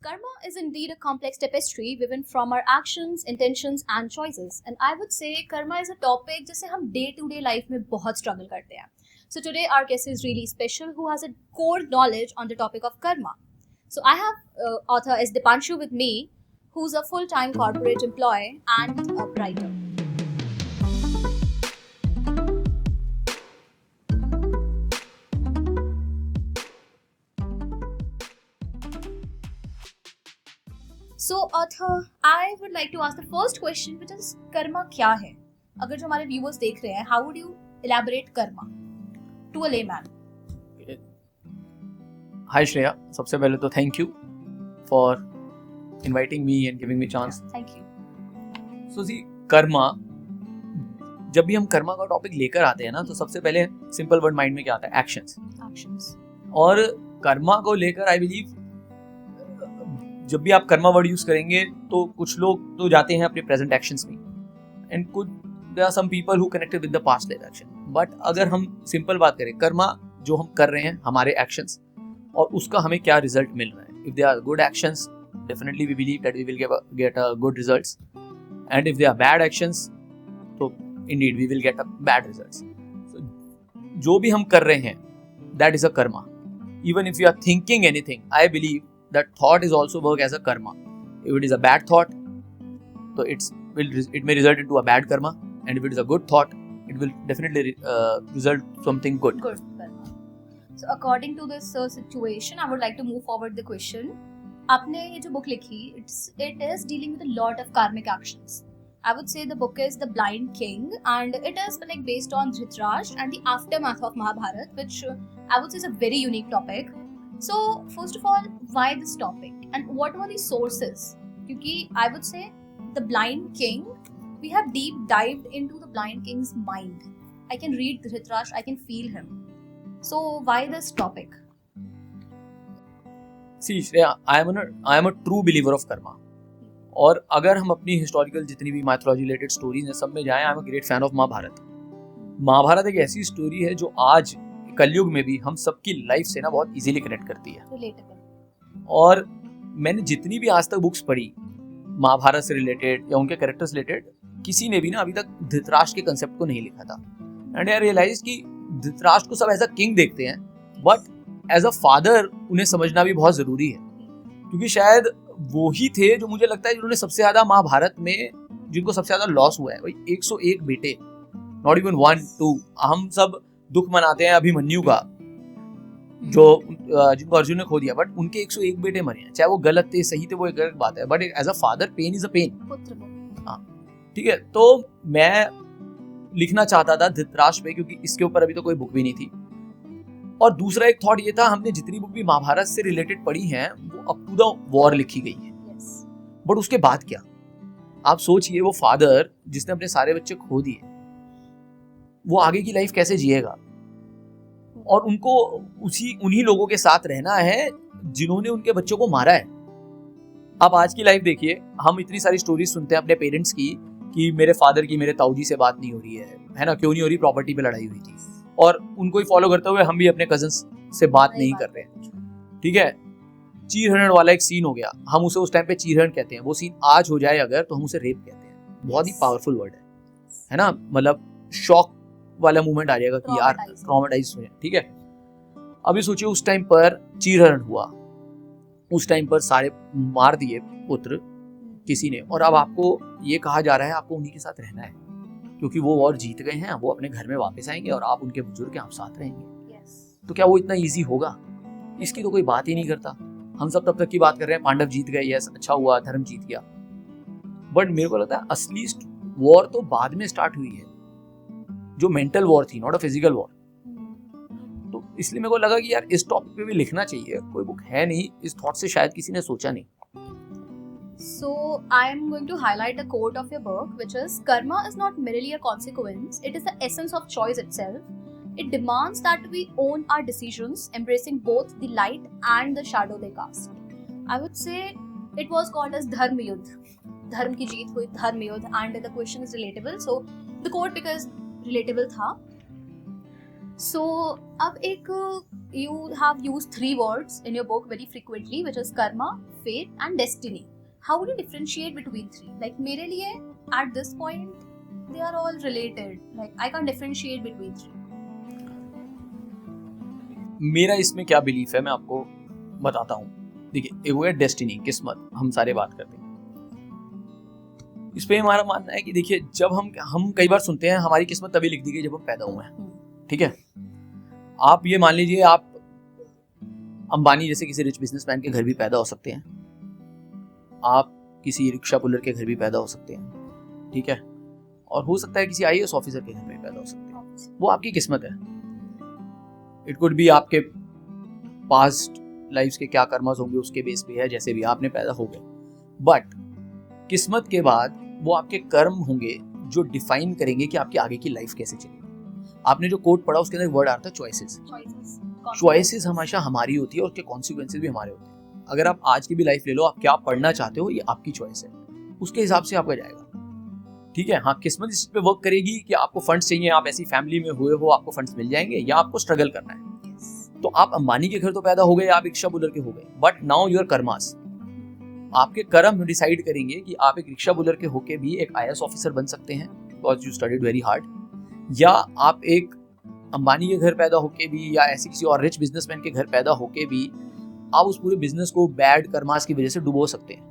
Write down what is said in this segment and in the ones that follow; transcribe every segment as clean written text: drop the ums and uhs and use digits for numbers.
Karma is indeed a complex tapestry woven from our actions, intentions and choices. And I would say karma is a topic जिसे हम day to day life में बहुत struggle करते हैं. So today our guest is really special who has a core knowledge on the topic of karma. So I have author S. Dipanshu with me, who's a full-time corporate employee and a writer. So author, I would like to ask the first question, which is karma क्या है? अगर जो हमारे viewers देख रहे हैं, how would you elaborate karma to a layman? Hi Shreya, सबसे पहले तो thank you for inviting me and giving me chance. Thank you. So see, Karma, जब भी हम कर्मा का टॉपिक लेकर आते हैं ना, तो सबसे पहले सिंपल वर्ड माइंड में क्या आता है? एक्शंस. और कर्मा को लेकर आई बिलीव जब भी आप कर्मा वर्ड यूज करेंगे तो कुछ लोग तो जाते हैं अपने प्रेजेंट एक्शंस में, एंड कुछ there are some people who connected with the past life action. But अगर हम सिंपल बात करें, कर्मा जो हम कर रहे हैं हमारे एक्शंस, और उसका हमें क्या रिजल्ट मिल रहा है. If they are good actions, definitely we believe that we will get a good results, and if they are bad actions, तो indeed we will get a bad results. जो भी हम कर रहे हैं, that is a karma. Even if you are thinking anything, I believe that thought is also work as a karma. If it is a bad thought, so it may result into a bad karma, and if it is a good thought, it will definitely result something good. Good karma. So according to this situation, I would like to move forward the question. आपने ये जो book लिखी, it is dealing with a lot of karmic actions. I would say the book is The Blind King, and it is like based on Dhritarashtra and the aftermath of Mahabharata, which I would say is a very unique topic. So first of all, why this topic and what were the sources? Because I would say The Blind King, we have deep dived into the Blind King's mind. I can read Dhritarashtra, I can feel him. So why this topic? See Shreya, I am a true believer of karma. और अगर हम अपनी historical जितनी भी mythology related stories हैं सब में जाएं, I am a great fan of Mahabharat. Mahabharat एक ऐसी स्टोरी है जो आज कलयुग में भी हम सबकी लाइफ से ना बहुत इजीली कनेक्ट करती है. और मैंने जितनी भी आज तक बुक्स पढ़ी महाभारत से रिलेटेड या उनके कैरेक्टर्स रिलेटेड, किसी ने भी ना अभी तक धृतराष्ट्र के कंसेप्ट को नहीं लिखा था. एंड आई रियलाइज कि धृतराष्ट्र को सब एज अ किंग देखते हैं, बट एज अ फादर उन्हें समझना भी बहुत जरूरी है. क्योंकि शायद वो ही थे जो मुझे लगता है जिन्होंने सबसे ज्यादा महाभारत में जिनको सबसे ज्यादा लॉस हुआ है. भाई 101 बेटे, नॉट इवन 1 2. हम सब दुख मनाते हैं अभिमन्यु का, जो जिनको अर्जुन ने खो दिया, बट उनके 101 बेटे मरे हैं. चाहे वो गलत थे सही थे वो एक अलग बात है, but as a father pain is a pain. हाँ ठीक है. तो मैं लिखना चाहता था धृतराष्ट्र पे, क्योंकि इसके ऊपर अभी तो कोई बुक भी नहीं थी. और दूसरा एक थॉट ये था, हमने जितनी बुक भी महाभारत से रिलेटेड पढ़ी हैं वो अप टू द वॉर लिखी गई है. बट उसके बाद क्या? आप सोचिए, वो फादर जिसने अपने सारे बच्चे खो दिए, वो आगे की लाइफ कैसे जिएगा? और उनको उन्हीं लोगों के साथ रहना है जिन्होंने उनके बच्चों को मारा है. अब आज की लाइफ देखिए, हम इतनी सारी स्टोरीज सुनते हैं अपने पेरेंट्स की कि मेरे फादर की मेरे ताऊजी से बात नहीं हो रही है ना, क्यों नहीं हो रही? प्रॉपर्टी पे लड़ाई हुई थी. और उनको ही फॉलो करते हुए हम भी अपने कजन्स से बात नहीं कर रहे हैं. ठीक है. चीरहरण वाला एक सीन हो गया, हम उसे उस टाइम पे चीरहरण कहते हैं. वो सीन आज हो जाए अगर, तो हम उसे रेप कहते हैं. बहुत ही पावरफुल वर्ड है ना. मतलब शॉक वाला मूवमेंट आ जाएगा कि यार ट्रॉमेटाइज हो जाए. ठीक है. अभी सोचिए, उस टाइम पर चीरहरण हुआ, उस टाइम पर सारे मार दिए पुत्र किसी ने, और अब आपको ये कहा जा रहा है आपको उन्हीं के साथ रहना है क्योंकि वो वॉर जीत गए हैं, वो अपने घर में वापस आएंगे और आप उनके बुजुर्ग हैं, आप साथ रहेंगे. तो क्या वो इतना इजी होगा? इसकी तो कोई बात ही नहीं करता. हम सब तब तक की बात कर रहे हैं पांडव जीत गए, यस अच्छा हुआ, धर्म जीत गया. बट मेरे को लगता है असली वॉर तो बाद में स्टार्ट हुई है, जो मेंटल वॉर थी, नॉट अ फिजिकल वॉर. तो इसलिए मेरे को लगा कि यार इस टॉपिक पे भी लिखना चाहिए. कोई बुक है नहीं, इस थॉट से शायद किसी ने सोचा नहीं. So I am going to highlight a quote of your book, which is, karma is not merely a consequence, it is the essence of choice itself. It demands that we own our decisions, embracing both the light and the shadow they cast. I would say it was called as Dharma Yudh. धर्म की जीत हुई, Dharma Yudh, and the question is relatable. So the quote because relatable था. So, अब एक you have used 3 words in your book very frequently, which is karma, fate, and destiny. How would you differentiate between 3? Like मेरे लिए at this point they are all related. Like I can't differentiate between 3. मेरा इसमें क्या belief है मैं आपको बताता हूँ। देखिए, एक हो गया डेस्टिनी, किस्मत, हम सारे बात करते हैं इस पे। हमारा मानना है कि देखिए, जब हम कई बार सुनते हैं हमारी किस्मत तभी लिख दी गई जब हम पैदा हुए हैं, ठीक है। आप ये मान लीजिए, आप अंबानी जैसे किसी रिच बिजनेसमैन के घर भी पैदा हो सकते हैं, आप किसी रिक्शा पुलर के घर भी पैदा हो सकते हैं, ठीक है, और हो सकता है किसी आईएएस ऑफिसर के घर में पैदा हो सकते हैं। वो आपकी किस्मत है। इट कुड बी आपके पास्ट लाइफ्स के क्या कर्मस होंगे उसके बेस पे है, जैसे भी आपने पैदा हो गए। बट किस्मत के बाद वो आपके कर्म होंगे जो डिफाइन करेंगे कि आपकी आगे की लाइफ कैसे चलेगी। आपने जो कोट पढ़ा उसके अंदर वर्ड आता है चॉइसेस। चॉइसेस हमेशा हमारी होती है और उसके कॉन्सिक्वेंसेस भी हमारे होते हैं। अगर आप आज की भी लाइफ ले लो, आप क्या पढ़ना चाहते हो ये आपकी चॉइस है, उसके हिसाब से आपका जाएगा, ठीक है। हाँ, किस्मत इस पे वर्क करेगी कि आपको फंड्स चाहिए, आप ऐसी फैमिली में हुए हो, आपको फंड्स मिल जाएंगे, या आपको स्ट्रगल करना है। तो आप अंबानी के घर तो पैदा हो गए, आप रिक्शा पुलर के हो गए, बट नाउ योर कर्मास, आपके कर्म डिसाइड करेंगे कि आप एक रिक्शा पुलर के होके भी एक आईएएस ऑफिसर बन सकते हैं because you studied very hard, या आप एक अंबानी के घर पैदा होके भी, या ऐसे किसी और रिच बिजनेसमैन के घर पैदा होके भी आप उस पूरे बिजनेस को बैड कर्मास की वजह से डुबो सकते हैं।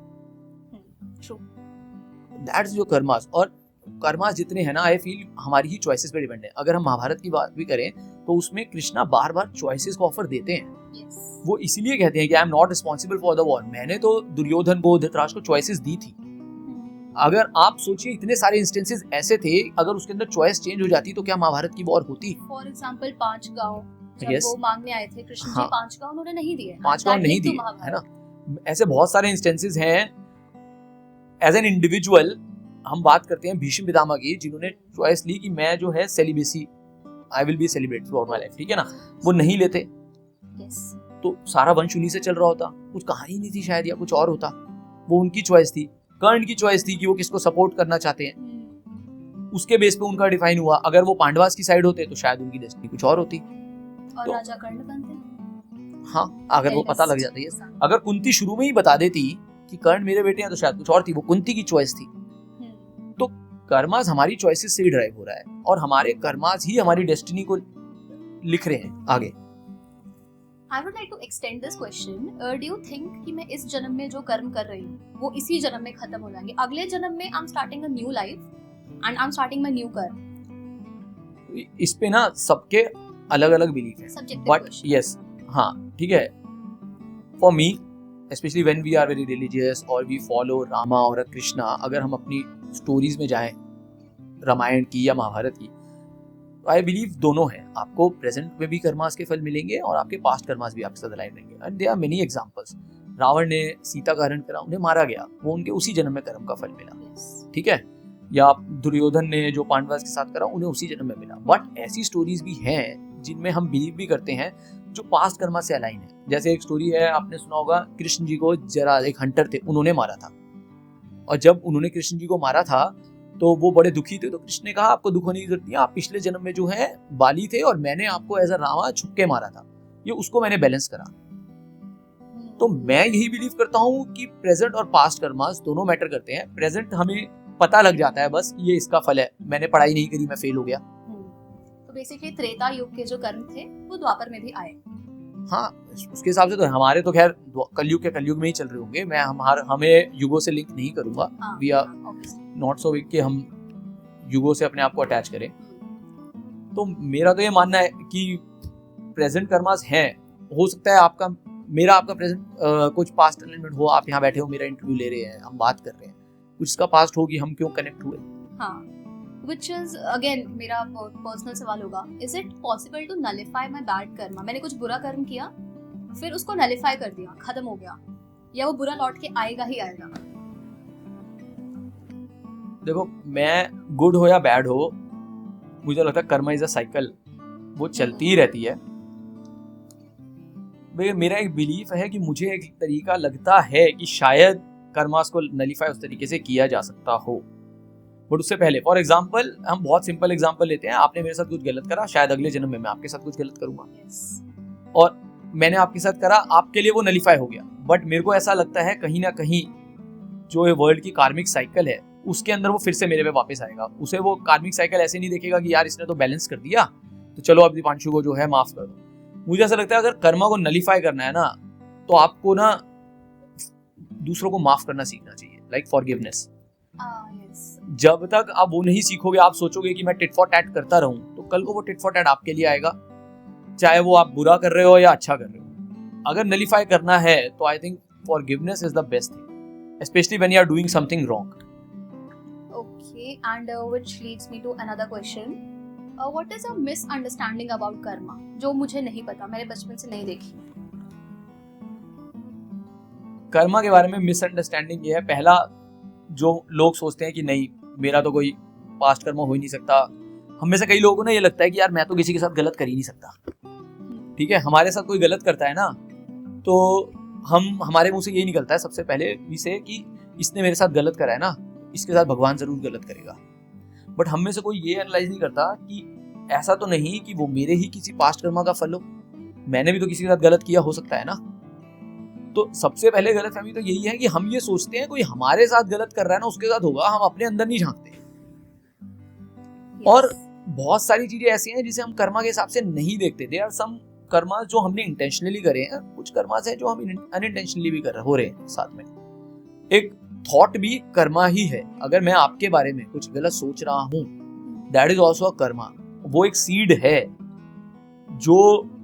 That's your karmas. और कर्मास जितने हैं ना, आई फील हमारी ही चॉइसेस पे डिपेंड है। अगर हम महाभारत की बात भी करें तो उसमें कृष्णा बार बार चॉइसेस को ऑफर देते हैं। वो इसीलिए कहते हैं कि I am not responsible for the war. मैंने तो दुर्योधन को, धृतराष्ट्र को चॉइसेस दी थी। अगर आप सोचिए, इतने सारे इंस्टेंसेस ऐसे थे, अगर उसके अंदर चॉइस चेंज हो जाती तो क्या महाभारत की वॉर होती? फॉर एग्जांपल 5 गांव जब Yes. वो मांगने आए थे कृष्ण जी, 5 गांव उन्होंने नहीं दिए। 5 गांव नहीं दिए, है ना। ऐसे बहुत सारे इंस्टेंसेस हैं। एज एन इंडिविजुअल हम बात करते हैं भीष्म पितामह की, जिन्होंने चॉइस ली कि मैं जो है celibacy, I will be celebrate through out my life, ठीक है ना। वो नहीं लेते तो सारा वंश उन्हीं से चल रहा होता, कुछ कहानी नहीं थी शायद, या कुछ और होता। वो उनकी चॉइस थी। कर्ण की चॉइस थी कि वो किसको सपोर्ट करना चाहते हैं, उसके बेस पे उनका डिफाइन हुआ। अगर वो पांडवास की साइड होते तो शायद उनकी डेस्टिनी कुछ और होती, और राजा कर्ण बनते। हाँ, अगर वो पता लग जाता है। अगर कुंती शुरू में ही बता देती कि कर्ण मेरे बेटे हैं तो शायद कुछ और थी। वो कुंती की चॉइस थी। तो कर्मास हमारी चॉइसेस से ही ड्राइव हो रहा है, और हमारे कर्मास ही हमारी डेस्टिनी को लिख रहे हैं आगे। I would like to extend this question. Do you think कि मैं इस जन्म में जो कर्म कर रही हूँ वो इसी जन्म में खत्म हो जाएंगे? अगले जन्म में I'm starting a new life and I'm starting my new कर्म। इस पे ना सबके अलग अलग बिलीफ है, Subjective बट question. यस, हाँ, ठीक है। For me specially when we are very religious और वी फॉलो रामा और कृष्णा, अगर हम अपनी स्टोरीज में जाएं, रामायण की या महाभारत की, आई बिलीव दोनों हैं। आपको प्रेजेंट में भी कर्मास के फल मिलेंगे और आपके पास्ट कर्मास भी आपके साथ अलाइन रहेंगे। And there are many examples. Ravan ने सीता का हरण करा, उन्हें मारा गया, वो उनके उसी जन्म में कर्म का फल मिला, ठीक है। या दुर्योधन ने जो पांडवास के साथ करा, उन्हें उसी जन्म में मिला। बट ऐसी स्टोरीज भी हैं जिनमें हम बिलीव भी करते हैं जो पास्ट कर्मा से अलाइन है। जैसे एक स्टोरी है, आपने सुना होगा, कृष्ण जी को जरा, एक हंटर थे, उन्होंने मारा था, और जब उन्होंने कृष्ण जी को मारा था तो वो बड़े दुखी थे। तो कृष्ण ने कहा आपको दुख होने की जरूरत नहीं है, आप पिछले जन्म में जो है बाली थे और मैंने आपको एज अ रामा छुप के मारा था, ये उसको मैंने बैलेंस करा। तो मैं यही बिलीव करता हूँ कि प्रेजेंट और पास्ट कर्मास दोनों मैटर करते हैं। प्रेजेंट हमें पता लग जाता है बस ये इसका फल है, मैंने पढ़ाई नहीं करी, मैं फेल हो गया। तो बेसिकली त्रेता युग के जो कर्म थे वो द्वापर में भी आए। हाँ, उसके हिसाब से तो हमारे तो खैर कलयुग के कलयुग में ही चल रहे होंगे। मैं हमें युगों से लिंक नहीं करूंगा। We are not so big कि हम युगों से अपने आप को अटैच करें। तो मेरा तो ये मानना है कि प्रेजेंट कर्मास हैं। हो सकता है आपका, मेरा आपका प्रेजेंट कुछ पास्ट अलाइनमेंट हो। आप यहाँ बैठे हो, मेरा इंटरव्यू ले रहे हैं, हम बात कर रहे हैं, कुछ इसका पास्ट हो कि हम क्यों कनेक्ट हुए। हाँ, which is again मेरा पर्सनल सवाल होगा, is it possible to nullify my bad karma? मैंने कुछ बुरा कर्म किया, फिर उसको नलिफाई कर दिया, खत्म हो गया, या वो बुरा लौट के आएगा ही आएगा? देखो, मैं गुड हो या बैड हो, मुझे लगता है कर्मा इज अ साइकिल, वो चलती ही रहती है। मेरा एक बिलीफ है कि मुझे एक तरीका लगता है कि शायद कर्मास को नलिफाई उस तरीके से किया जा सकता हो। बट उससे पहले फॉर एग्जाम्पल हम बहुत सिंपल एग्जाम्पल लेते हैं, आपने मेरे साथ कुछ गलत करा, शायद अगले जन्म में मैं आपके साथ कुछ गलत करूंगा, और मैंने आपके साथ करा, आपके लिए वो नलीफाई हो गया। बट मेरे को ऐसा लगता है कहीं ना कहीं जो ये वर्ल्ड की कार्मिक साइकिल है उसके अंदर वो फिर से मेरे पे वापस आएगा। उसे वो कार्मिक साइकिल ऐसे नहीं देखेगा कि यार इसने तो बैलेंस कर दिया तो चलो अब दीपांशु को जो है माफ कर दो। मुझे ऐसा लगता है अगर कर्मा को नलीफाई करना है ना तो आपको ना दूसरों को माफ करना सीखना चाहिए, लाइक फॉरगिवनेस। जब तक आप वो नहीं सीखोगे, आप सोचोगे कि मैं टिट फॉर टैट करता रहूं, तो कल को वो टिट फॉर टैट आपके लिए आएगा, चाहे वो आप बुरा कर रहे हो या अच्छा कर रहे हो। अगर नलीफाई करना है तो I think forgiveness is the best thing, specially when you are doing something wrong. Okay, and which leads me to another question. What is a misunderstanding about karma? जो मुझे नहीं पता, मैंने बचपन से नहीं देखी। कर्मा के बारे में मिसअंडरस्टैंडिंग ये है, पहला जो लोग सोचते हैं कि नहीं मेरा तो कोई पास्ट कर्मा हो ही नहीं सकता। हम में से कई लोगों को ना ये लगता है कि यार मैं तो किसी के साथ गलत कर ही नहीं सकता। ठीक है, हमारे साथ कोई गलत करता है ना तो हमारे मुंह से यही निकलता है सबसे पहले से कि इसने मेरे साथ गलत करा है ना, इसके साथ भगवान जरूर गलत करेगा। बट हम में से कोई ये एनालाइज नहीं करता कि ऐसा तो नहीं कि वो मेरे ही किसी पास्ट कर्मा का फल हो, मैंने भी तो किसी के साथ गलत किया हो सकता है ना। तो सबसे पहले गलतफहमी तो यही है कि हम ये सोचते हैं कोई हमारे साथ गलत कर रहा है ना उसके साथ होगा, हम अपने अंदर नहीं झांकते। और बहुत सारी चीजें ऐसी हैं जिसे हम कर्मा के हिसाब से नहीं देखते। देयर आर सम कर्मा जो हमने इंटेंशनली करे हैं, कुछ कर्मा हैं जो हम अनइंटेंशनली भी हो रहे हैं साथ में। एक थॉट भी कर्मा ही है। अगर मैं आपके बारे में कुछ गलत सोच रहा हूं, that is also a Karma. वो एक सीड है जो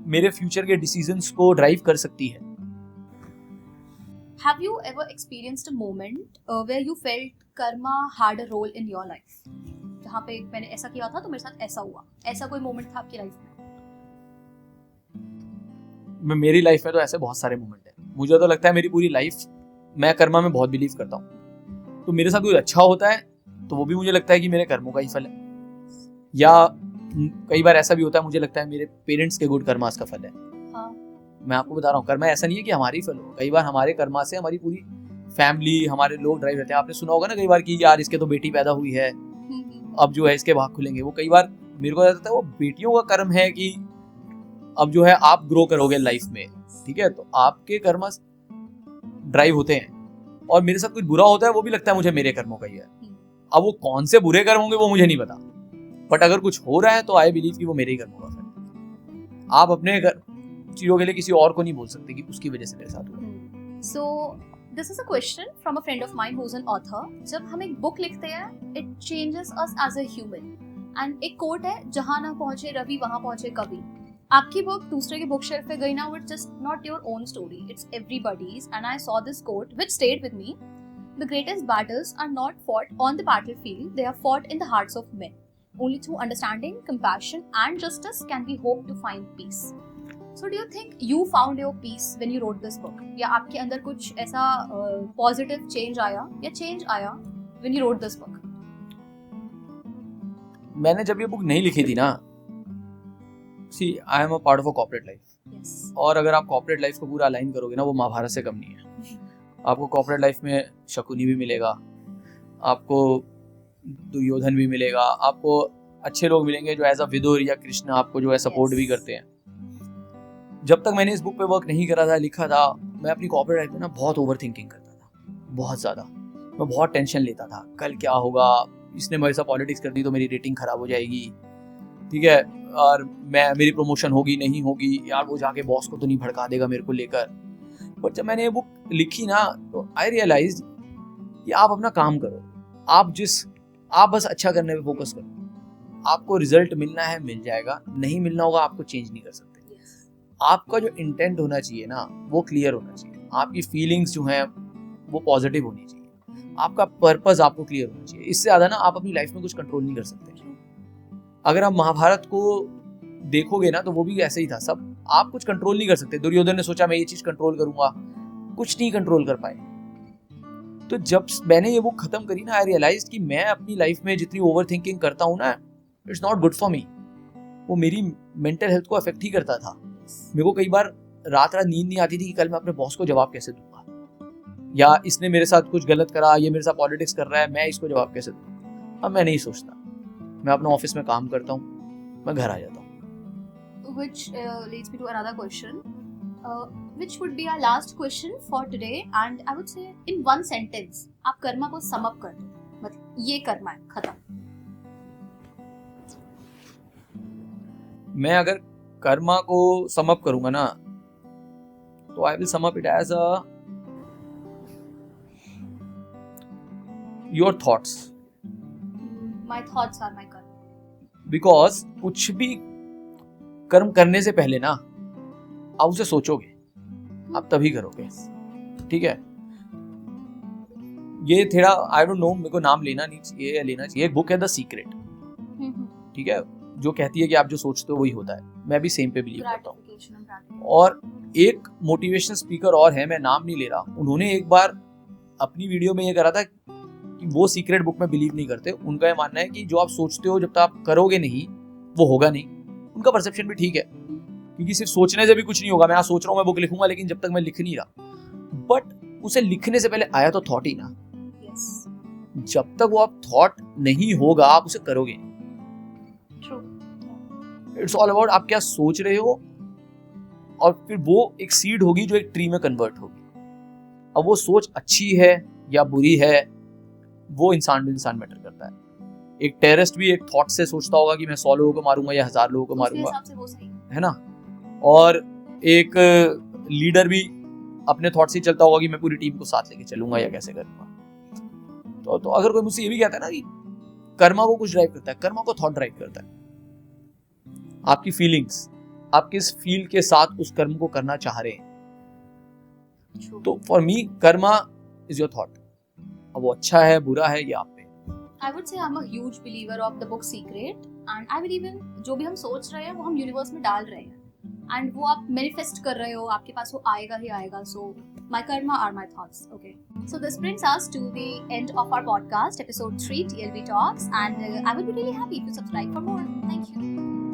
मेरे फ्यूचर के डिसीजंस को ड्राइव कर सकती है। Have you ever experienced a moment where you felt karma had a role in your life? जहाँ पे मैंने ऐसा किया था तो मेरे साथ ऐसा हुआ, ऐसा कोई मोमेंट था आपकी लाइफ में? मेरी लाइफ में तो ऐसे बहुत सारे मोमेंट हैं। मुझे तो लगता है मेरी पूरी लाइफ मैं कर्मा में बहुत बिलीव करता हूँ। तो मेरे साथ कोई अच्छा होता है तो वो भी मुझे लगता है कि मेरे कर्मों का ही फल है, या कई बार ऐसा भी होता है मुझे लगता है मेरे पेरेंट्स के गुड कर्मास का फल है। हाँ। मैं आपको बता रहा हूँ कर्मा ऐसा नहीं है कि हमारी फल हो, कई बार हमारे कर्मा से हमारी पूरी फैमिली, हमारे लोग ड्राइव रहते हैं। आपने सुना होगा ना कई बार कि यार इसके तो बेटी पैदा हुई है, अब जो है इसके भाग खुलेंगे। वो कई बार मेरे को लगता है वो बेटियों का कर्म है कि अब जो है आप ग्रो करोगे लाइफ में। ठीक है, तो आपके कर्म ड्राइव होते हैं। और मेरे साथ कुछ बुरा होता है वो भी लगता है मुझे मेरे कर्मों का ही है। अब वो कौन से बुरे कर्म होंगे वो मुझे नहीं पता, बट अगर कुछ हो रहा है तो आई बिलीव कि वो मेरे ही कर्मों का है। आप अपने चीजों के लिए किसी और को नहीं बोल सकते कि उसकी वजह से मेरे साथ हुआ। So this is a question from a friend of mine who's an author. जब हम एक बुक लिखते हैं, it changes us as a human. And एक कोट है, जहाँ ना पहुंचे रवि वहां पहुंचे कवि। आपकी बुक दूसरे के बुक शेल्फ पे गई ना, it's just not your own story, it's everybody's. And I saw this quote which stayed with me. The greatest battles are not fought on the battlefield, they are fought in the hearts of men. Only through understanding, compassion and justice can we hope to find peace. So do you think you found your peace when you wrote this book? या आपके अंदर कुछ ऐसा positive change आया या change आया when you wrote this book? मैंने जब ये बुक नहीं लिखी थी ना, see I am a part of a corporate life. Yes. और अगर आप corporate life को पूरा अलाइन करोगे ना, वो महाभारत से कम नहीं है। आपको corporate life में शकुनी भी मिलेगा, आपको दुर्योधन भी मिलेगा, आपको अच्छे लोग मिलेंगे जो एज अ विदुर या कृष्ण आपको जो है सपोर्ट भी करते हैं। जब तक मैंने इस बुक पे वर्क नहीं करा था, लिखा था, मैं अपनी कॉर्पोरेट लाइफ में ना बहुत ओवर थिंकिंग करता था, बहुत ज़्यादा। मैं बहुत टेंशन लेता था, कल क्या होगा, इसने मेरे साथ पॉलिटिक्स कर दी तो मेरी रेटिंग खराब हो जाएगी, ठीक है, और मेरी प्रमोशन होगी नहीं होगी, यार वो जाके बॉस को तो नहीं भड़का देगा मेरे को लेकर। बट जब मैंने ये बुक लिखी ना तो आई रियलाइज कि आप अपना काम करो, आप बस अच्छा करने पे फोकस करो। आपको रिजल्ट मिलना है मिल जाएगा, नहीं मिलना होगा आपको चेंज नहीं कर सकते। आपका जो इंटेंट होना चाहिए ना वो क्लियर होना चाहिए, आपकी फीलिंग्स जो हैं वो पॉजिटिव होनी चाहिए, आपका पर्पस आपको क्लियर होना चाहिए। इससे ज़्यादा ना आप अपनी लाइफ में कुछ कंट्रोल नहीं कर सकते। अगर आप महाभारत को देखोगे ना तो वो भी ऐसे ही था, सब आप कुछ कंट्रोल नहीं कर सकते। दुर्योधन ने सोचा मैं ये चीज़ कंट्रोल करूंगा, कुछ नहीं कंट्रोल कर पाए। तो जब मैंने ये बुक खत्म करी ना, आई रियलाइज कि मैं अपनी लाइफ में जितनी ओवर थिंकिंग करता हूँ ना, it's not good for me. वो मेरी मेंटल हेल्थ को अफेक्ट ही करता था। मेरे को कई बार रात नींद नहीं आती थी कि कल मैं अपने बॉस को जवाब कैसे दूंगा, या इसने मेरे साथ कुछ गलत करा, ये मेरे साथ पॉलिटिक्स कर रहा है, मैं इसको जवाब कैसे दूंगा। अब मैं नहीं सोचता, मैं अपना ऑफिस में काम करता हूँ, मैं घर आ जाता हूँ. Which leads me to another question, which would be our last question for today, and I would say in one sentence आप कर्मा को sum up कर दो, मतलब ये कर्मा है, खत्म. मैं अगर कर्मा को सम अप करूंगा ना, तो I will sum up it as your thoughts. My thoughts are my karma. Because कुछ भी कर्म करने से पहले ना आप उसे सोचोगे, आप तभी करोगे. ठीक है, ये थोड़ा आई डोंट नो, मेरे को नाम लेना नहीं चाहिए या लेना चाहिए. एक बुक है द सीक्रेट, ठीक है, जो कहती है कि आप जो सोचते हो वही होता है. मैं भी सेम पे बिलीव करता हूँ. और एक मोटिवेशनल स्पीकर और है, मैं नाम नहीं ले रहा, उन्होंने एक बार अपनी वीडियो में ये करा था कि वो सीक्रेट बुक में बिलीव नहीं करते. उनका ये मानना है कि जो आप सोचते हो जब तक आप करोगे नहीं वो होगा नहीं. उनका परसेप्शन भी ठीक है, क्योंकि सिर्फ सोचने से भी कुछ नहीं होगा. मैं आज सोच रहा हूँ मैं बुक लिखूंगा, लेकिन जब तक मैं लिख नहीं रहा, बट उसे लिखने से पहले आया तो थॉट ही ना. Yes. जब तक वो आप थॉट नहीं होगा आप उसे करोगे नहीं. True. इट्स ऑल अबाउट आप क्या सोच रहे हो, और फिर वो एक सीड होगी जो एक ट्री में कन्वर्ट होगी. अब वो सोच अच्छी है या बुरी है, वो इंसान टू इंसान मैटर करता है. एक टेररिस्ट भी एक थॉट से सोचता होगा कि मैं 100 लोगों को मारूंगा या 1000 लोगों को मारूंगा, हिसाब से वो सही है ना. और एक लीडर भी अपने थॉट से चलता होगा कि मैं पूरी टीम को साथ लेके चलूंगा या कैसे करूंगा. तो अगर कोई मुझसे ये भी कहता है ना कि कर्मा को कुछ ड्राइव करता है, कर्मा को थॉट ड्राइव करता है. आपकी फीलिंग्स, आप किस फील के साथ उस कर्म को करना चाह रहे हैं. तो for me Karma is your thought. अब वो अच्छा है बुरा है ये आप पे. I would say I'm a huge believer of the book Secret, and I will even जो भी हम सोच रहे हैं वो हम यूनिवर्स में डाल रहे हैं, and वो आप मैनिफेस्ट कर रहे हो, आपके पास वो आएगा ही आएगा. So my karma are my thoughts. Okay, so this brings us to the end of our podcast, episode 3 TLB Talks, and I will be really happy if you subscribe for more. Thank you.